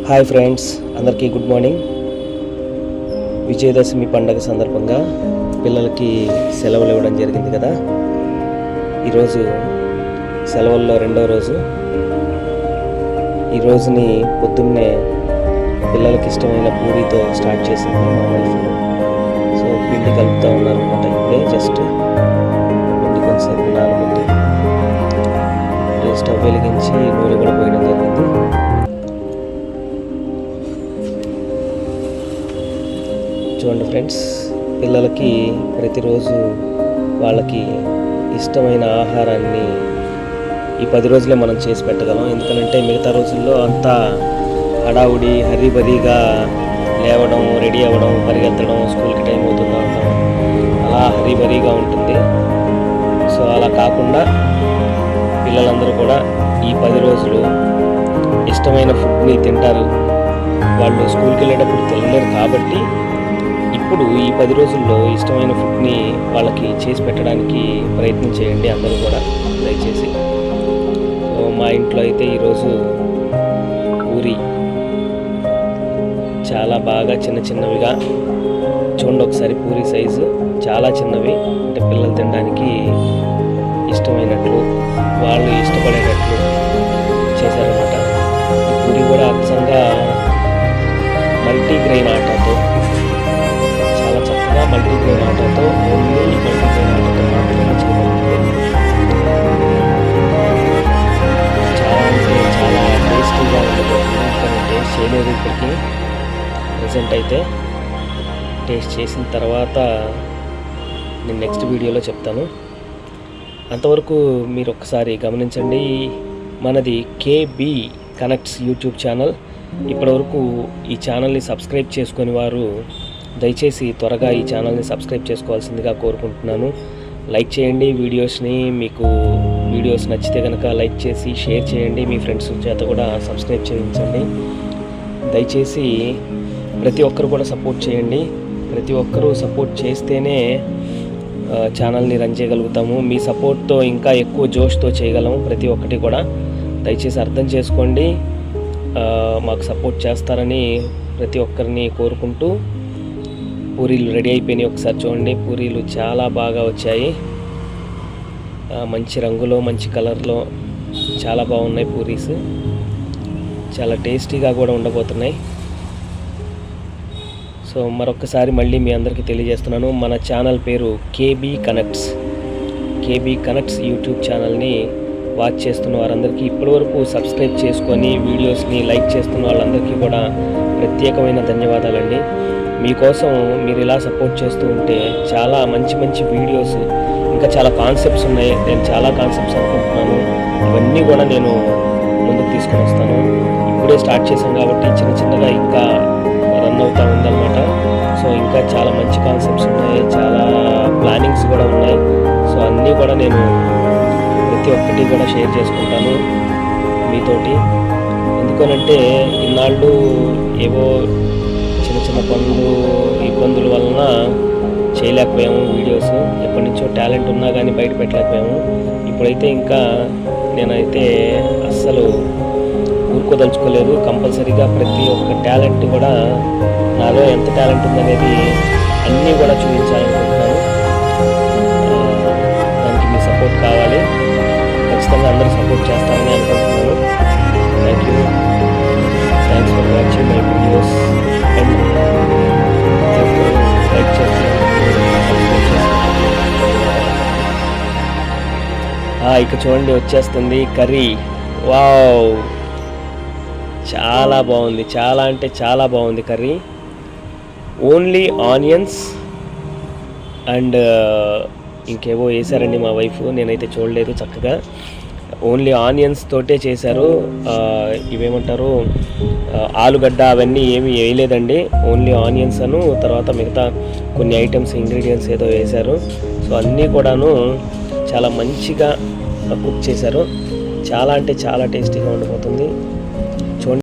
Hi friends, అందరికీ good morning. Vijayadashami పండగ సందర్భంగా పిల్లలకి సెలవులు ఇవ్వడం జరిగింది కదా. ఈరోజు సెలవుల్లో రెండో రోజు. ఈ రోజుని పొద్దున్నే పిల్లలకి ఇష్టమైన పూరీతో స్టార్ట్ చేసింది మా వైఫ్. సో పిండి కలుపుతూ ఉన్నారనమాట. ఇప్పుడే జస్ట్ పిండి కొంచెంసేపు నానబెట్టి స్టవ్ వెలిగించి నూనె కూడా పోయడం జరిగింది. చూడండి ఫ్రెండ్స్, పిల్లలకి ప్రతిరోజు వాళ్ళకి ఇష్టమైన ఆహారాన్ని ఈ 10 రోజులే మనం చేసి పెట్టగలం. ఎందుకంటే మిగతా రోజుల్లో అంతా హడావుడి హరీబరీగా లేవడం, రెడీ అవ్వడం, పరిగెత్తడం, స్కూల్కి టైం అవుతుందా ఉండడం, అలా హరీబరీగా ఉంటుంది. సో అలా కాకుండా పిల్లలందరూ కూడా ఈ 10 రోజులు ఇష్టమైన ఫుడ్ని తింటారు. వాళ్ళు స్కూల్కి వెళ్ళేటప్పుడు తినలేరు కాబట్టి ఇప్పుడు ఈ 10 రోజుల్లో ఇష్టమైన ఫుడ్ని వాళ్ళకి చేసి పెట్టడానికి ప్రయత్నం చేయండి అందరూ కూడా దయచేసి. సో మా ఇంట్లో అయితే ఈరోజు పూరి చాలా బాగా చిన్న చిన్నవిగా, చూడండి ఒకసారి పూరి సైజు చాలా చిన్నవి, అంటే పిల్లలు తినడానికి ఇష్టమైనట్లు వాళ్ళు ఇష్టపడేటట్లు చేశారన్నమాట. ఈ పూరి కూడా అచ్చంగా మల్టీగ్రెయిన్ ఆటాతో, చాలా చక్కగా మల్టీగ్రెయిన్ ఆటాతో, ఓన్లీ మల్టీగ్రెయిన్ ఆటాతో మాత్రమే చేయబడుతుంది. చాలా అంటే చాలా టేస్టీగా ఉండబోతుంది. కానీ టేస్ట్ చేయలేదు ఇప్పటికీ. ప్రజెంట్ అయితే టేస్ట్ చేసిన తర్వాత నేను నెక్స్ట్ వీడియోలో చెప్తాను. అంతవరకు మీరు ఒకసారి గమనించండి. మనది కేబీ కనెక్ట్స్ యూట్యూబ్ ఛానల్. ఇప్పటివరకు ఈ ఛానల్ని సబ్స్క్రైబ్ చేసుకుని వారు దయచేసి త్వరగా ఈ ఛానల్ని సబ్స్క్రైబ్ చేసుకోవాల్సిందిగా కోరుకుంటున్నాను. లైక్ చేయండి వీడియోస్ని. మీకు వీడియోస్ నచ్చితే కనుక లైక్ చేసి షేర్ చేయండి. మీ ఫ్రెండ్స్ చేత కూడా సబ్స్క్రైబ్ చేయించండి. దయచేసి ప్రతి ఒక్కరు కూడా సపోర్ట్ చేయండి. ప్రతి ఒక్కరూ సపోర్ట్ చేస్తేనే ఛానల్ని రన్ చేయగలుగుతాము. మీ సపోర్ట్తో ఇంకా ఎక్కువ జోష్తో చేయగలము ప్రతి ఒక్కటి కూడా. దయచేసి అర్థం చేసుకోండి. మాకు సపోర్ట్ చేస్తారని ప్రతి ఒక్కరిని కోరుకుంటూ, పూరీలు రెడీ అయిపోయినాయి. ఒకసారి చూడండి, పూరీలు చాలా బాగా వచ్చాయి. మంచి రంగులో, మంచి కలర్లో చాలా బాగున్నాయి పూరీస్. చాలా టేస్టీగా కూడా ఉండబోతున్నాయి. సో మరొకసారి మళ్ళీ మీ అందరికీ తెలియజేస్తున్నాను, మన ఛానల్ పేరు KB connects. KB connects YouTube ఛానల్ని వాచ్ చేస్తున్న వారందరికీ, ఇప్పటివరకు సబ్స్క్రైబ్ చేసుకొని వీడియోస్ని లైక్ చేస్తున్న వాళ్ళందరికీ కూడా ప్రత్యేకమైన ధన్యవాదాలండి. మీకోసం మీరు ఇలా సపోర్ట్ చేస్తూ ఉంటే చాలా మంచి మంచి వీడియోస్, ఇంకా చాలా కాన్సెప్ట్స్ ఉన్నాయి. నేను చాలా కాన్సెప్ట్స్ అనుకుంటున్నాను. ఇవన్నీ కూడా నేను ముందుకు తీసుకొని వస్తాను. ఇప్పుడే స్టార్ట్ చేశాం కాబట్టి చిన్న చిన్నగా ఇంకా రన్ అవుతూ ఉందన్నమాట. సో ఇంకా చాలా మంచి కాన్సెప్ట్స్ ఉన్నాయి, చాలా ప్లానింగ్స్ కూడా ఉన్నాయి. సో అన్నీ కూడా నేను ప్రతి ఒక్కటి కూడా షేర్ చేసుకుంటాను మీతోటి. ఎందుకనంటే ఇన్నాళ్ళు ఏవో చిన్న చిన్న పనులు, ఇబ్బందుల వలన చేయలేకపోయాము వీడియోస్. ఎప్పటి నుంచో టాలెంట్ ఉన్నా కానీ బయట పెట్టలేకపోయాము. ఇప్పుడైతే ఇంకా నేనైతే అస్సలు ఊరుకోదలుచుకోలేదు. కంపల్సరీగా ప్రతి ఒక్క టాలెంట్ కూడా, నాలో ఎంత టాలెంట్ ఉందనేది అన్నీ కూడా చూపించాలనుకుంటున్నాను. దానికి మీ సపోర్ట్ కావాలి. ఖచ్చితంగా అందరూ సపోర్ట్ చేస్తారని అనుకుంటున్నాను. Thank you. Thanks for watching my videos. And like చేసి ఇక చూడండి వచ్చేస్తుంది కర్రీ. వావ్, చాలా బాగుంది. చాలా అంటే చాలా బాగుంది కర్రీ. ఓన్లీ ఆనియన్స్ అండ్ ఇంకేవో వేసారండి మా వైఫ్, నేనైతే చూడలేదు. చక్కగా ఓన్లీ ఆనియన్స్ తోటే చేశారు. ఇవేమంటారు, ఆలుగడ్డ అవన్నీ ఏమి వేయలేదండి. ఓన్లీ ఆనియన్స్ అను తర్వాత మిగతా కొన్ని ఐటమ్స్, ఇంగ్రీడియంట్స్ ఏదో వేశారు. సో అన్నీ కూడాను చాలా మంచిగా కుక్ చేశారు. చాలా అంటే చాలా టేస్టీగా ఉండిపోతుంది.